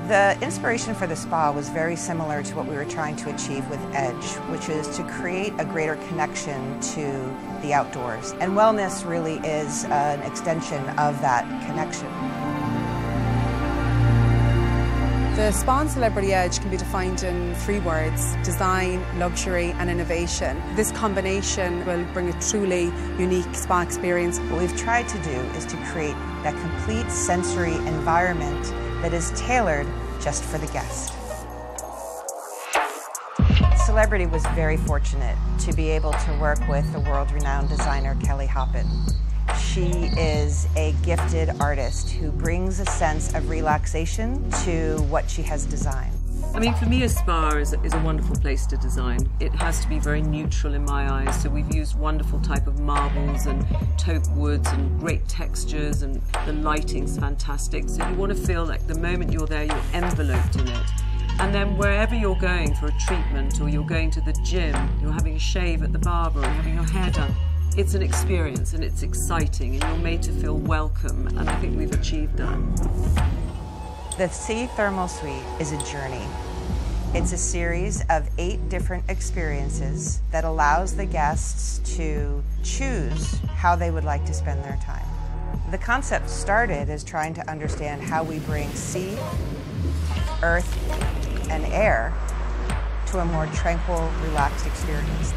The inspiration for the spa was very similar to what we were trying to achieve with Edge, which is to create a greater connection to the outdoors. And wellness really is an extension of that connection. The spa and Celebrity Edge can be defined in 3 words: design, luxury and innovation. This combination will bring a truly unique spa experience. What we've tried to do is to create that complete sensory environment that is tailored just for the guest. Celebrity was very fortunate to be able to work with the world-renowned designer Kelly Hoppen. She is a gifted artist who brings a sense of relaxation to what she has designed. I mean, for me, a spa is a wonderful place to design. It has to be very neutral in my eyes, so we've used wonderful type of marbles and taupe woods and great textures, and the lighting's fantastic. So you want to feel like the moment you're there, you're enveloped in it. And then wherever you're going for a treatment, or you're going to the gym, you're having a shave at the barber, or having your hair done, it's an experience and it's exciting, and you're made to feel welcome, and I think we've achieved that. The Sea Thermal Suite is a journey. It's a series of 8 different experiences that allows the guests to choose how they would like to spend their time. The concept started as trying to understand how we bring sea, earth, and air to a more tranquil, relaxed experience.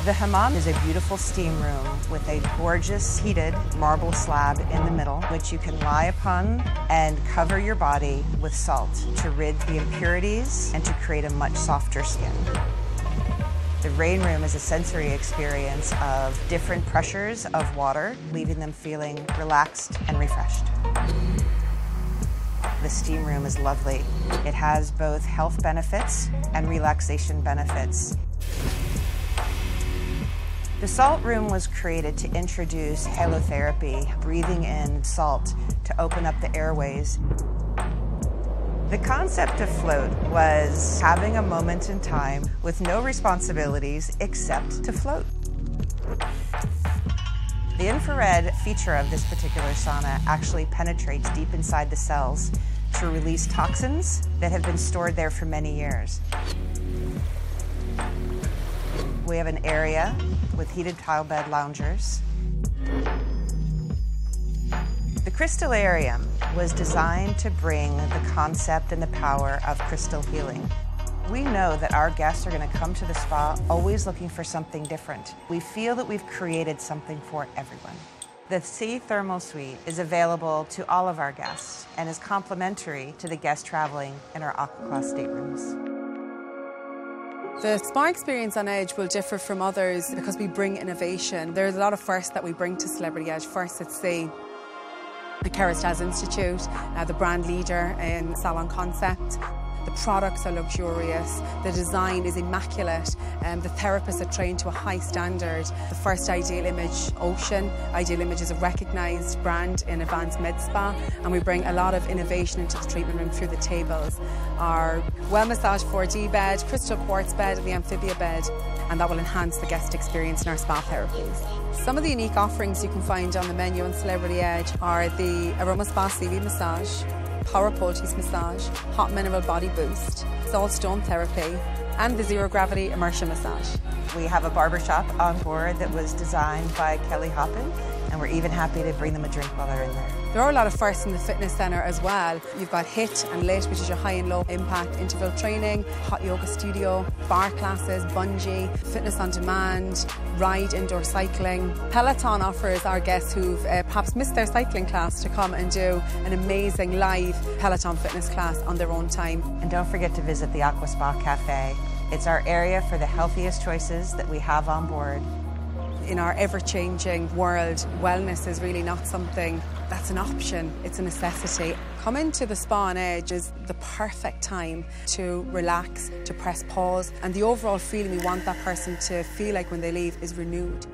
The hammam is a beautiful steam room with a gorgeous heated marble slab in the middle, which you can lie upon and cover your body with salt to rid the impurities and to create a much softer skin. The rain room is a sensory experience of different pressures of water, leaving them feeling relaxed and refreshed. The steam room is lovely. It has both health benefits and relaxation benefits. The salt room was created to introduce halotherapy, breathing in salt to open up the airways. The concept of float was having a moment in time with no responsibilities except to float. The infrared feature of this particular sauna actually penetrates deep inside the cells to release toxins that have been stored there for many years. We have an area with heated tile bed loungers. The Crystallarium was designed to bring the concept and the power of crystal healing. We know that our guests are going to come to the spa always looking for something different. We feel that we've created something for everyone. The Sea Thermal Suite is available to all of our guests and is complimentary to the guests traveling in our Aqua Class staterooms. The spa experience on Edge will differ from others because we bring innovation. There's a lot of firsts that we bring to Celebrity Edge. First, it's the Kerastase Institute, the brand leader in salon concept. The products are luxurious, the design is immaculate, the therapists are trained to a high standard. The first Ideal Image Ocean. Ideal Image is a recognised brand in advanced med spa, and we bring a lot of innovation into the treatment room through the tables. Our Well Massage 4D bed, crystal quartz bed and the Amphibia bed, and that will enhance the guest experience in our spa therapies. Some of the unique offerings you can find on the menu on Celebrity Edge are the Aroma Spa Seaweed Massage, Power Poultice Massage, Hot Mineral Body Boost, Salt Stone Therapy, and the Zero Gravity Immersion Massage. We have a barbershop on board that was designed by Kelly Hoppen, and we're even happy to bring them a drink while they're in there. There are a lot of firsts in the fitness centre as well. You've got HIIT and LIT, which is your high and low impact interval training, hot yoga studio, bar classes, bungee, fitness on demand, ride indoor cycling. Peloton offers our guests who've perhaps missed their cycling class to come and do an amazing live Peloton fitness class on their own time. And don't forget to visit the Aqua Spa Cafe. It's our area for the healthiest choices that we have on board. In our ever-changing world, wellness is really not something that's an option, it's a necessity. Coming to the Spa on Edge is the perfect time to relax, to press pause, and the overall feeling we want that person to feel like when they leave is renewed.